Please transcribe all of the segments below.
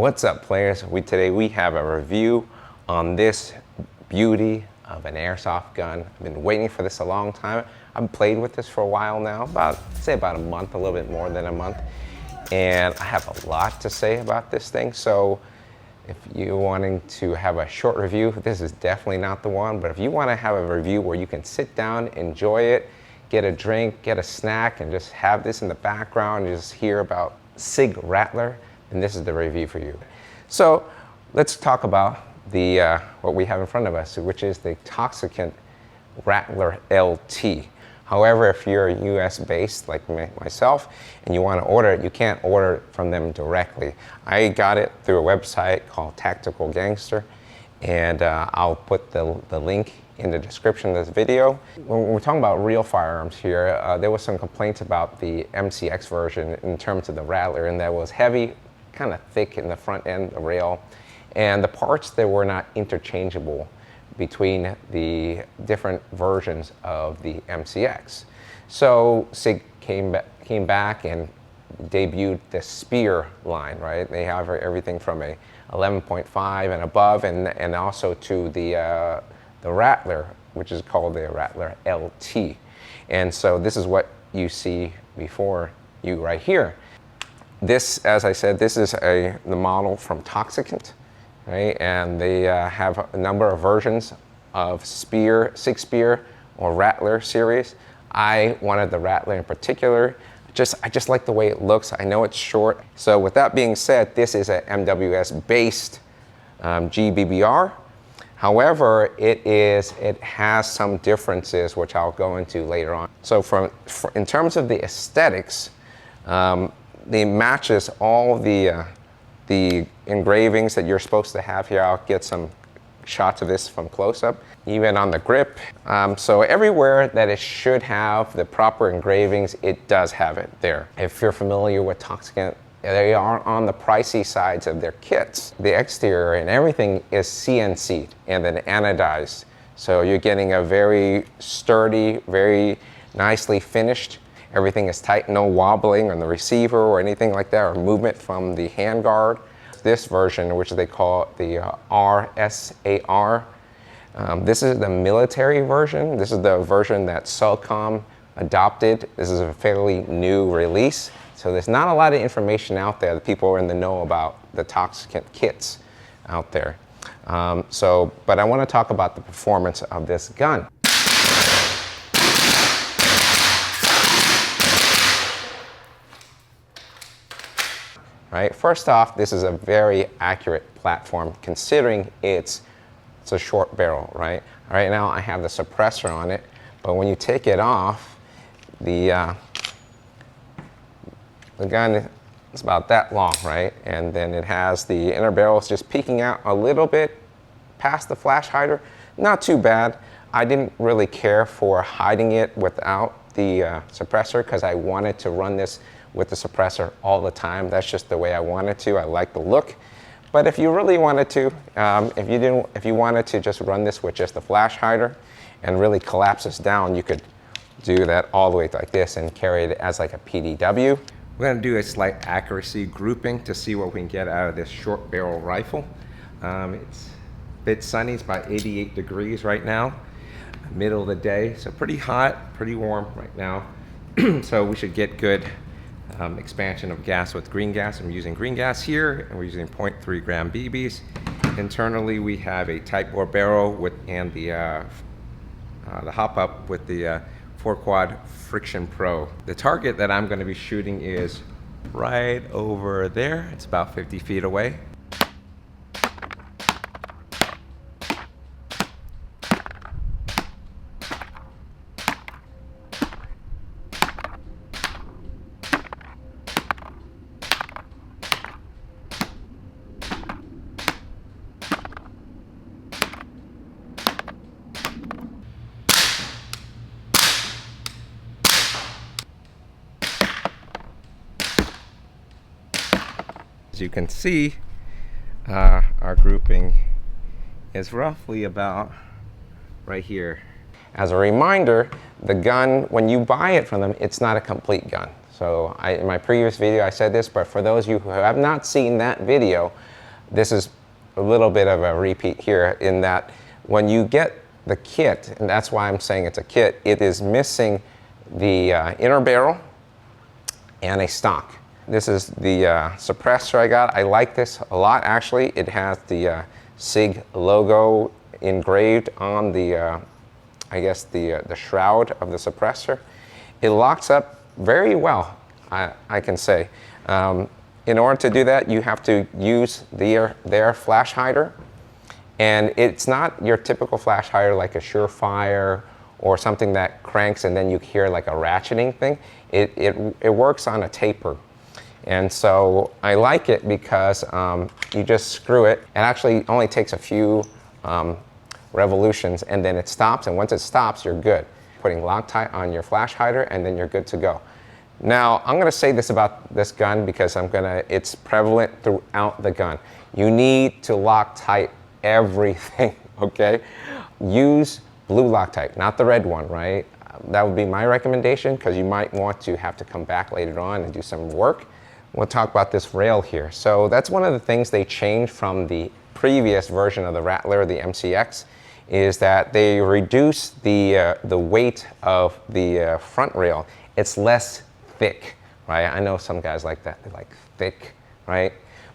What's up, players? Today we have a review on this beauty of an airsoft gun. I've been waiting for this a long time. I've played with this for a while now, about a month, a little bit more than a month. And I have a lot to say about this thing. So if you're wanting to have a short review, this is definitely not the one. But if you want to have a review where you can sit down, enjoy it, get a drink, get a snack, and just have this in the background and just hear about Sig Rattler, and this is the review for you. So let's talk about the what we have in front of us, which is the Toxicant Rattler LT. However, if you're US based like myself and you want to order it, you can't order it from them directly. I got it through a website called Tactical Gangster, and I'll put the link in the description of this video. When we're talking about real firearms here, there was some complaints about the MCX version in terms of the Rattler, and that was heavy, kind of thick in the front end, the rail, and the parts that were not interchangeable between the different versions of the MCX. So Sig came back and debuted the Spear line, right? They have everything from a 11.5 and above, and also to the Rattler, which is called the Rattler LT. And so this is what you see before you right here. This, as I said, this is the model from Toxicant, right? And they have a number of versions of Spear, Sig Spear, or Rattler series. I wanted the Rattler in particular. I just like the way it looks. I know it's short. So with that being said, this is an MWS based GBBR. However, it has some differences, which I'll go into later on. So in terms of the aesthetics, it matches all the engravings that you're supposed to have here. I'll get some shots of this from close up, even on the grip. So everywhere that it should have the proper engravings, it does have it there. If you're familiar with Toxicant, they are on the pricey sides of their kits. The exterior and everything is CNC'd and then anodized. So you're getting a very sturdy, very nicely finished. Everything is tight, no wobbling on the receiver or anything like that, or movement from the handguard. This version, which they call the RSAR, this is the military version. This is the version that Cellcom adopted. This is a fairly new release. So there's not a lot of information out there that people are in the know about the Toxicant kits out there. But I want to talk about the performance of this gun. Right. First off, this is a very accurate platform considering it's a short barrel, right? Right now I have the suppressor on it, but when you take it off, the gun is about that long, right? And then it has the inner barrels just peeking out a little bit past the flash hider. Not too bad. I didn't really care for hiding it without the suppressor because I wanted to run this with the suppressor all the time. That's just the way I wanted to. I like the look. But if you really wanted to, if you wanted to just run this with just the flash hider and really collapse this down, you could do that all the way like this and carry it as like a PDW. We're gonna do a slight accuracy grouping to see what we can get out of this short barrel rifle. It's a bit sunny, it's about 88 degrees right now, middle of the day. So pretty hot, pretty warm right now. So we should get good expansion of gas with green gas. I'm using green gas here, and we're using 0.3 gram BBs. Internally, we have a tight bore barrel and the Hopup with the 4-quad Friction Pro. The target that I'm going to be shooting is right over there. It's about 50 feet away. As you can see, our grouping is roughly about right here. As a reminder, the gun, when you buy it from them, it's not a complete gun. So in my previous video I said this, but for those of you who have not seen that video, This is a little bit of a repeat here in that when you get the kit, and that's why I'm saying it's a kit, it is missing the inner barrel and a stock. This is the suppressor I got. I like this a lot, actually. It has the Sig logo engraved on the, I guess, the shroud of the suppressor. It locks up very well, I can say. In order to do that, you have to use their flash hider. And it's not your typical flash hider like a Surefire or something that cranks and then you hear like a ratcheting thing. It works on a taper. And so I like it because you just screw it. It actually only takes a few revolutions and then it stops. And once it stops, you're good. Putting Loctite on your flash hider and then you're good to go. Now, I'm gonna say this about this gun because it's prevalent throughout the gun. You need to Loctite everything, okay? Use blue Loctite, not the red one, right? That would be my recommendation because you might want to have to come back later on and do some work. We'll talk about this rail here. So that's one of the things they changed from the previous version of the Rattler, the MCX, is that they reduced the weight of the front rail. It's less thick, right? I know some guys like that, they like thick, right?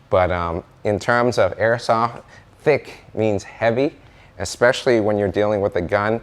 But in terms of airsoft, thick means heavy, especially when you're dealing with a gun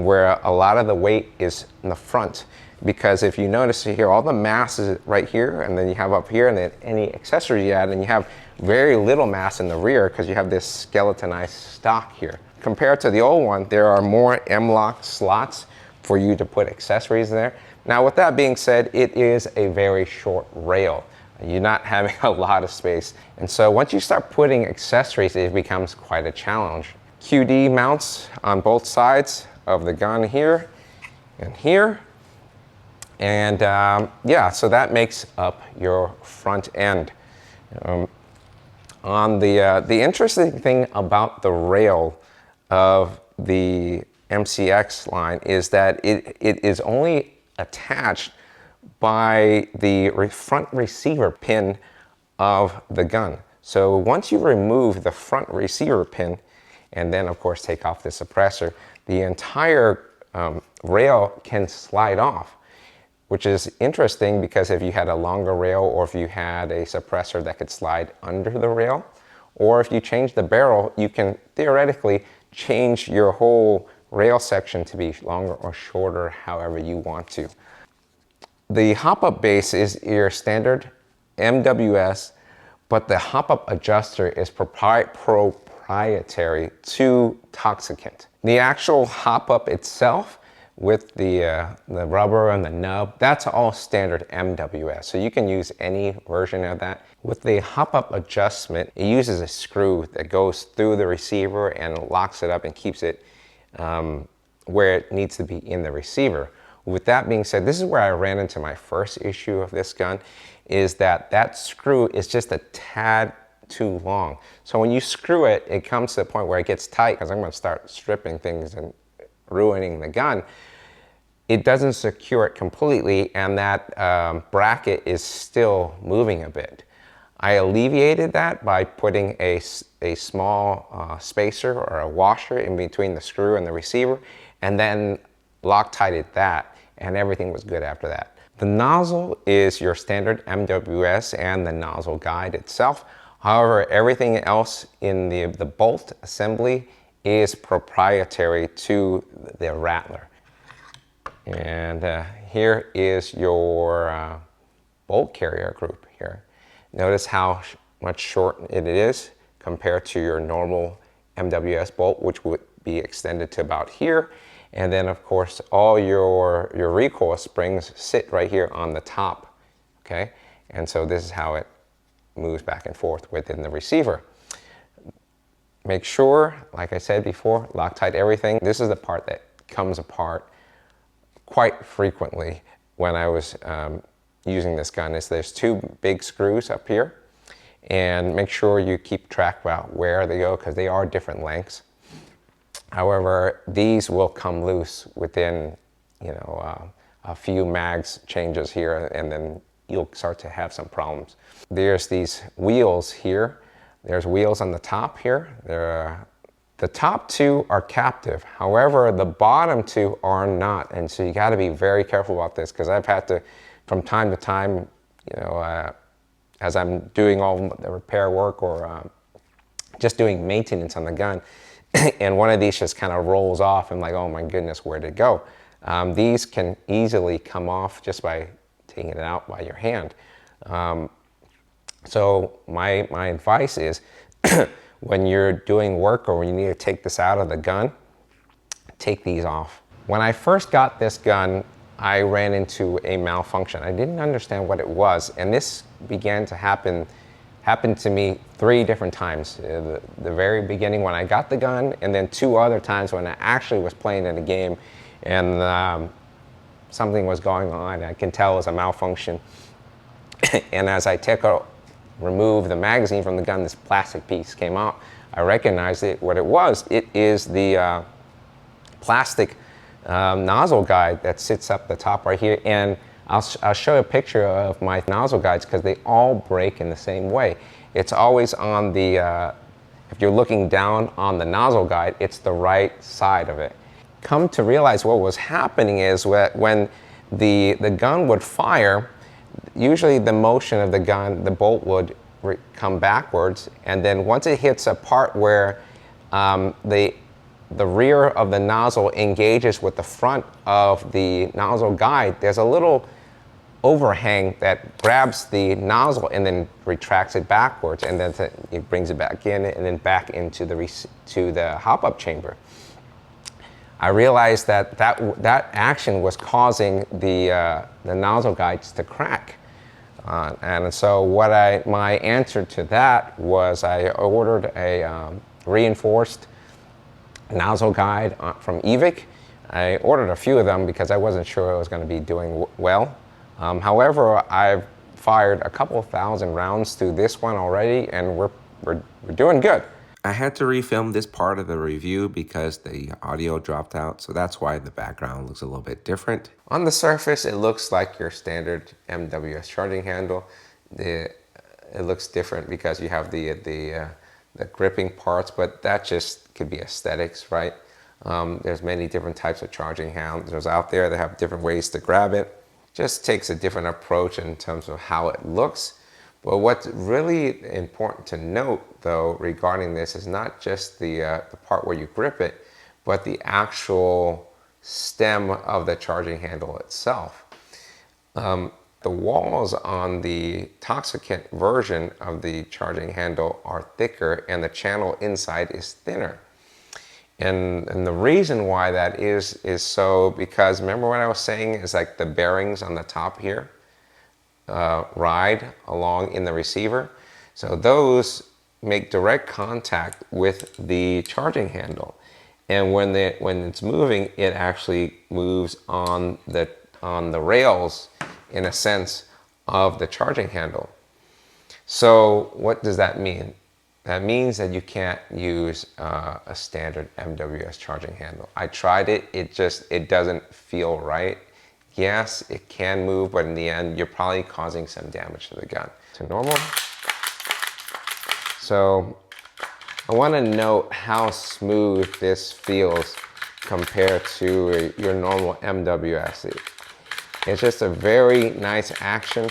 where a lot of the weight is in the front. Because if you notice here, all the mass is right here, and then you have up here, and then any accessories you add, and you have very little mass in the rear because you have this skeletonized stock here. Compared to the old one, there are more M-LOK slots for you to put accessories in there. Now, with that being said, it is a very short rail. You're not having a lot of space. And so once you start putting accessories, it becomes quite a challenge. QD mounts on both sides of the gun here and here. And yeah, so that makes up your front end. On the interesting thing about the rail of the MCX line is that it is only attached by the front receiver pin of the gun. So once you remove the front receiver pin and then of course take off the suppressor, the entire rail can slide off, which is interesting because if you had a longer rail or if you had a suppressor that could slide under the rail, or if you change the barrel, you can theoretically change your whole rail section to be longer or shorter, however you want to. The Hopup base is your standard MWS, but the Hopup adjuster is proprietary to Toxicant. The actual Hopup itself with the rubber and the nub, that's all standard MWS. So you can use any version of that. With the Hopup adjustment, it uses a screw that goes through the receiver and locks it up and keeps it where it needs to be in the receiver. With that being said, this is where I ran into my first issue of this gun, is that screw is just a tad too long. So when you screw it, it comes to the point where it gets tight, because I'm going to start stripping things and ruining the gun. It doesn't secure it completely, and that bracket is still moving a bit. I alleviated that by putting a small spacer or a washer in between the screw and the receiver, and then Loctited that, and everything was good after that. The nozzle is your standard MWS and the nozzle guide itself. However, everything else in the bolt assembly is proprietary to the Rattler. And here is your bolt carrier group here. Notice how much short it is compared to your normal MWS bolt, which would be extended to about here. And then of course, all your recoil springs sit right here on the top, okay? And so this is how it moves back and forth within the receiver. Make sure, like I said before, Loctite everything. This is the part that comes apart quite frequently when I was using this gun. There's two big screws up here, and make sure you keep track about where they go because they are different lengths. However, these will come loose within, a few mags changes here, and then you'll start to have some problems. There's these wheels here There's wheels on the top here. The top two are captive. However, the bottom two are not. And so you got to be very careful about this, because I've had to, from time to time, you know, as I'm doing all the repair work or just doing maintenance on the gun, and one of these just kind of rolls off. I'm like, oh my goodness, where'd it go? These can easily come off just by taking it out by your hand. So my advice is, when you're doing work or when you need to take this out of the gun, take these off. When I first got this gun, I ran into a malfunction. I didn't understand what it was, and this began to happen to me 3 different times. The very beginning when I got the gun, and then 2 other times when I actually was playing in a game and something was going on. I can tell it was a malfunction. And as I remove the magazine from the gun, this plastic piece came out. I recognized it. What it was, it is the plastic nozzle guide that sits up the top right here. And I'll show a picture of my nozzle guides, because they all break in the same way. It's always on the, if you're looking down on the nozzle guide, it's the right side of it. Come to realize what was happening is when the gun would fire, usually the motion of the gun, the bolt would come backwards, and then once it hits a part where the rear of the nozzle engages with the front of the nozzle guide, there's a little overhang that grabs the nozzle and then retracts it backwards, and then it brings it back in and then back into the Hopup chamber. I realized that action was causing the nozzle guides to crack. And so my answer to that was I ordered a reinforced nozzle guide from Evic. I ordered a few of them because I wasn't sure I was going to be doing well. However, I've fired a couple thousand rounds through this one already, and we're doing good. I had to refilm this part of the review because the audio dropped out, so that's why the background looks a little bit different. On the surface, it looks like your standard MWS charging handle. It looks different because you have the gripping parts, but that just could be aesthetics, right? There's many different types of charging handles out there that have different ways to grab it. Just takes a different approach in terms of how it looks. But what's really important to note, though, regarding this is not just the part where you grip it, but the actual stem of the charging handle itself. The walls on the Toxicant version of the charging handle are thicker, and the channel inside is thinner. And the reason why that is so because remember what I was saying is like the bearings on the top here ride along in the receiver. So those make direct contact with the charging handle. And when it's moving, it actually moves on the rails, in a sense, of the charging handle. So what does that mean? That means that you can't use a standard MWS charging handle. I tried it, it doesn't feel right. Yes, it can move, but in the end, you're probably causing some damage to the gun. To normal. So I want to note how smooth this feels compared to your normal MWS. It's just a very nice action.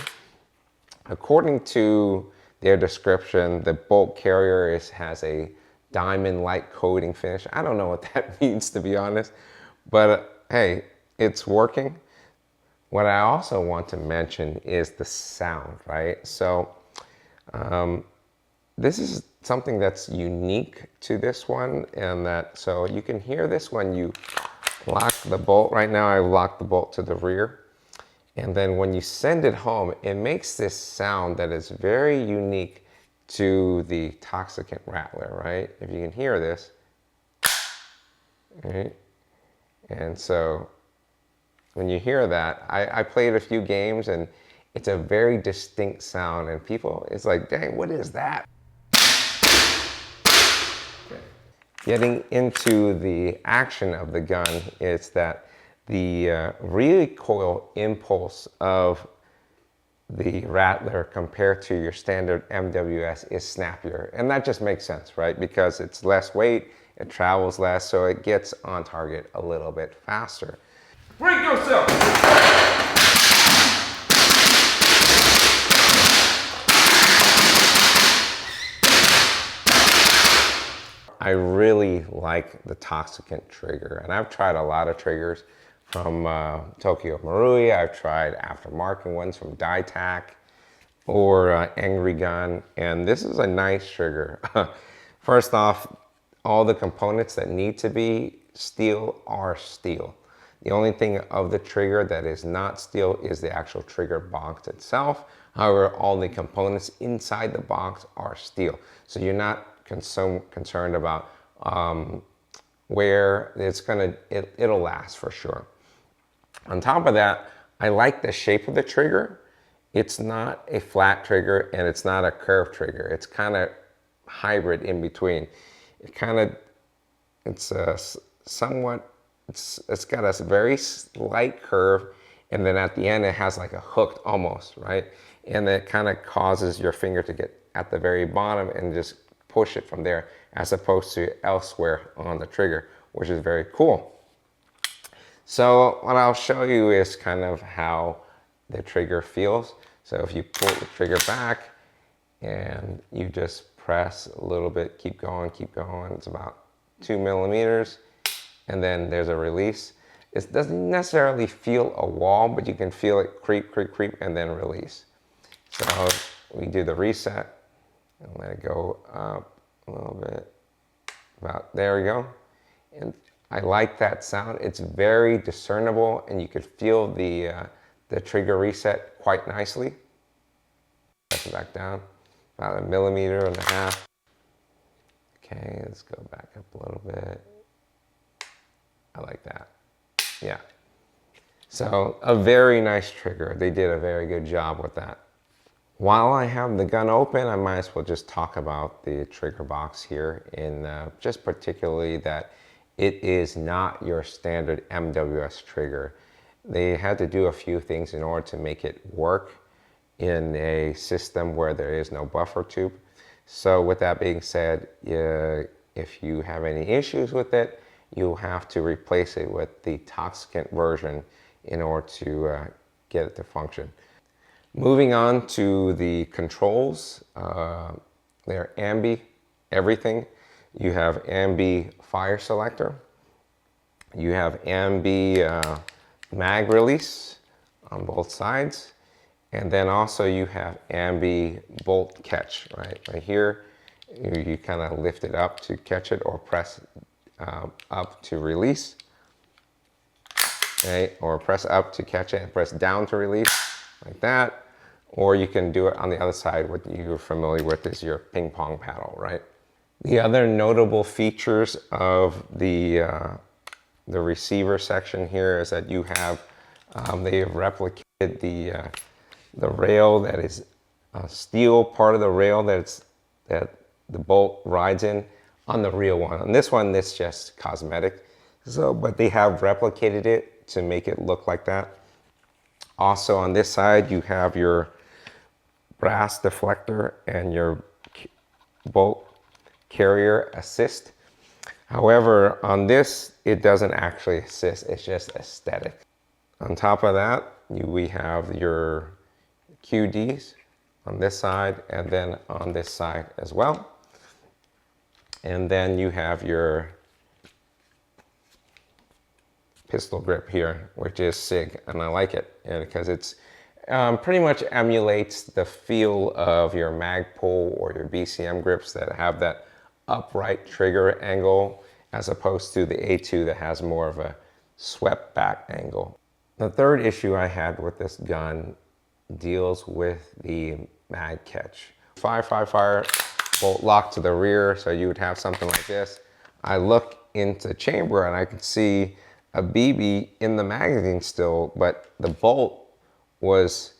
According to their description, the bolt carrier has a diamond-like coating finish. I don't know what that means, to be honest, but hey, it's working. What I also want to mention is the sound, right? So this is something that's unique to this one, and so you can hear this when you lock the bolt. Right now I locked the bolt to the rear. And then when you send it home, it makes this sound that is very unique to the Toxicant Rattler, right? If you can hear this, right? And so when you hear that, I played a few games and it's a very distinct sound, and people, it's like, dang, what is that? Okay. Getting into the action of the gun is that the recoil impulse of the Rattler compared to your standard MWS is snappier. And that just makes sense, right? Because it's less weight, it travels less, so it gets on target a little bit faster. Bring yourself! I really like the Toxicant trigger, and I've tried a lot of triggers from Tokyo Marui. I've tried aftermarket ones from Dytac or Angry Gun, and this is a nice trigger. First off, all the components that need to be steel are steel. The only thing of the trigger that is not steel is the actual trigger box itself. However, all the components inside the box are steel. So you're not concerned about where it'll last for sure. On top of that, I like the shape of the trigger. It's not a flat trigger and it's not a curved trigger. It's kind of hybrid in between. It's got a very slight curve, and then at the end it has like a hooked almost, right? And it kind of causes your finger to get at the very bottom and just push it from there, as opposed to elsewhere on the trigger, which is very cool. So what I'll show you is kind of how the trigger feels. So if you pull the trigger back and you just press a little bit, keep going, it's about 2 millimeters, and then there's a release. It doesn't necessarily feel a wall, but you can feel it creep, and then release. So we do the reset and let it go up a little bit. There we go. And I like that sound. It's very discernible, and you could feel the trigger reset quite nicely. Press it back down, about 1.5 millimeters. Okay, let's go back up a little bit. I like that. Yeah. So a very nice trigger. They did a very good job with that. While I have the gun open, I might as well just talk about the trigger box here, in just particularly that it is not your standard MWS trigger. They had to do a few things in order to make it work in a system where there is no buffer tube. So with that being said, if you have any issues with it, you'll have to replace it with the Toxicant version in order to get it to function. Moving on to the controls, they're ambi everything. You have ambi fire selector. You have ambi mag release on both sides. And then also you have ambi bolt catch, right? Right here, you kind of lift it up to catch it, or press up to release. Okay, or press up to catch it and press down to release, like that. Or you can do it on the other side. What you're familiar with is your ping pong paddle, right? The other notable features of the receiver section here is that you have, they have replicated the rail that is a steel part of the rail that the bolt rides in on the real one. On this one, it's just cosmetic. So, but they have replicated it to make it look like that. Also on this side, you have your brass deflector and your bolt carrier assist. However, on this, it doesn't actually assist, it's just aesthetic. On top of that, we have your QDs on this side and then on this side as well. And then you have your pistol grip here, which is SIG, and I like it because it's pretty much emulates the feel of your Magpul or your BCM grips that have that upright trigger angle, as opposed to the A2 that has more of a swept back angle. The third issue I had with this gun deals with the mag catch. Fire, bolt lock to the rear, so you would have something like this. I look into the chamber and I could see a BB in the magazine still, but the bolt was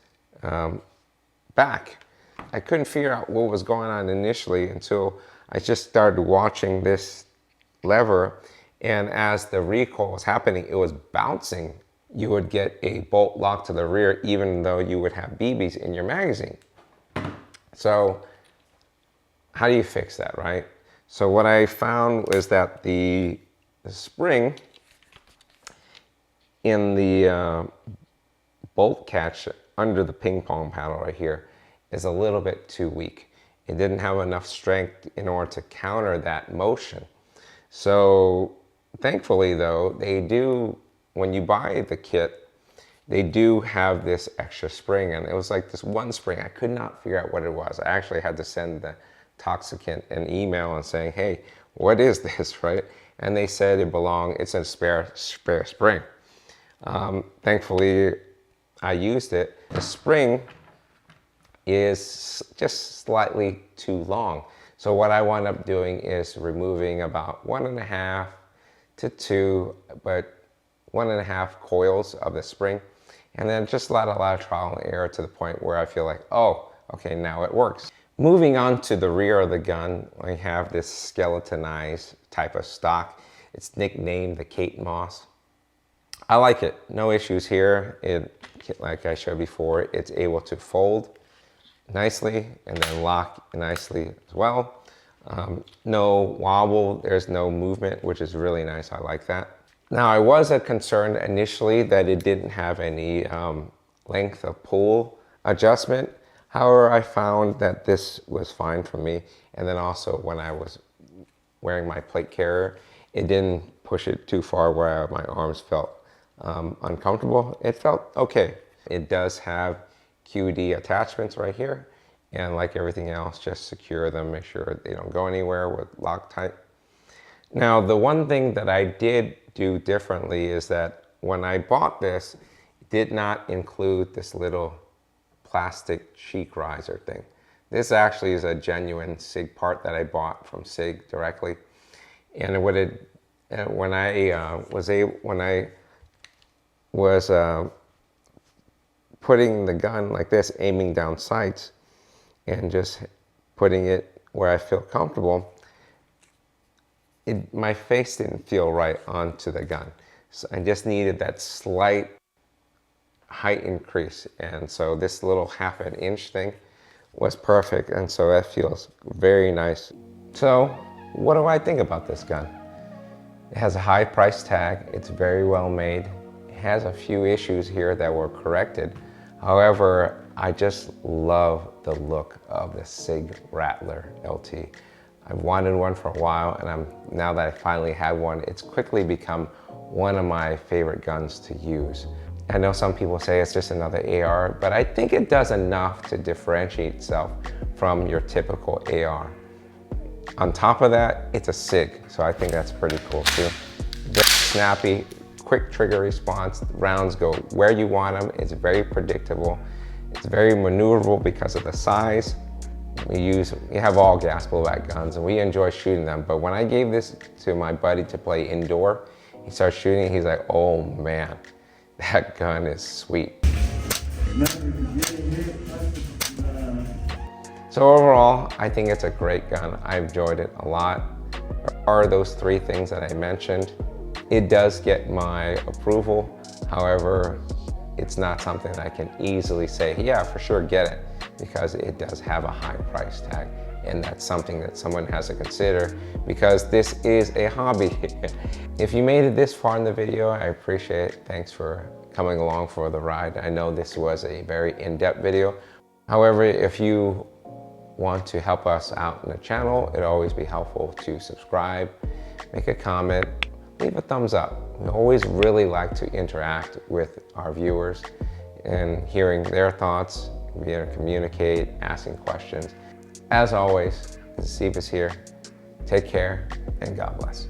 back. I couldn't figure out what was going on initially until I just started watching this lever, and as the recoil was happening, it was bouncing you would get a bolt lock to the rear even though you would have BBs in your magazine. So how do you fix that, right? So what I found was that the spring in the bolt catch under the ping pong paddle right here is a little bit too weak. It didn't have enough strength in order to counter that motion. So thankfully though, they do, when you buy the kit, they do have this extra spring, and it was like this one spring. I could not figure out what it was. I actually had to send the Toxicant an email and saying, hey, what is this, right? And they said it's a spare spring. Thankfully, I used it. The spring is just slightly too long. So what I wound up doing is removing about 1.5 to 2, but 1.5 coils of the spring, and then just let a lot of trial and error to the point where I feel like, oh, okay, now it works. Moving on to the rear of the gun, I have this skeletonized type of stock. It's nicknamed the Kate Moss. I like it, no issues here. Like I showed before, it's able to fold nicely and then lock nicely as well. No wobble, there's no movement, which is really nice. I like that. Now, I was concerned initially that it didn't have any length of pull adjustment. However, I found that this was fine for me. And then also when I was wearing my plate carrier, it didn't push it too far where my arms felt uncomfortable. It felt okay. It does have QD attachments right here. And like everything else, just secure them, make sure they don't go anywhere with Loctite. Now, the one thing that I did do differently is that when I bought this, it did not include this little plastic cheek riser thing. This actually is a genuine Sig part that I bought from Sig directly. And when I was putting the gun like this, aiming down sights, and just putting it where I feel comfortable, my face didn't feel right onto the gun. So I just needed that slight height increase. And so this little 1/2 inch thing was perfect. And so that feels very nice. So what do I think about this gun? It has a high price tag. It's very well made. It has a few issues here that were corrected. However, I just love the look of the Sig Rattler LT. I've wanted one for a while, and now that I finally have one, it's quickly become one of my favorite guns to use. I know some people say it's just another AR, but I think it does enough to differentiate itself from your typical AR. On top of that, it's a Sig, so I think that's pretty cool too. Very snappy, quick trigger response. The rounds go where you want them. It's very predictable. It's very maneuverable because of the size. We have all gas blowback guns and we enjoy shooting them, but when I gave this to my buddy to play indoor, he started shooting, he's like, oh man, that gun is sweet. So overall, I think it's a great gun. I enjoyed it a lot. There are those 3 things that I mentioned. It does get my approval. However, it's not something that I can easily say, yeah, for sure, get it, because it does have a high price tag. And that's something that someone has to consider because this is a hobby. If you made it this far in the video, I appreciate it. Thanks for coming along for the ride. I know this was a very in-depth video. However, if you want to help us out in the channel, it'd always be helpful to subscribe, make a comment, leave a thumbs up. We always really like to interact with our viewers and hearing their thoughts, being able to communicate, asking questions. As always, Steve is here. Take care and God bless.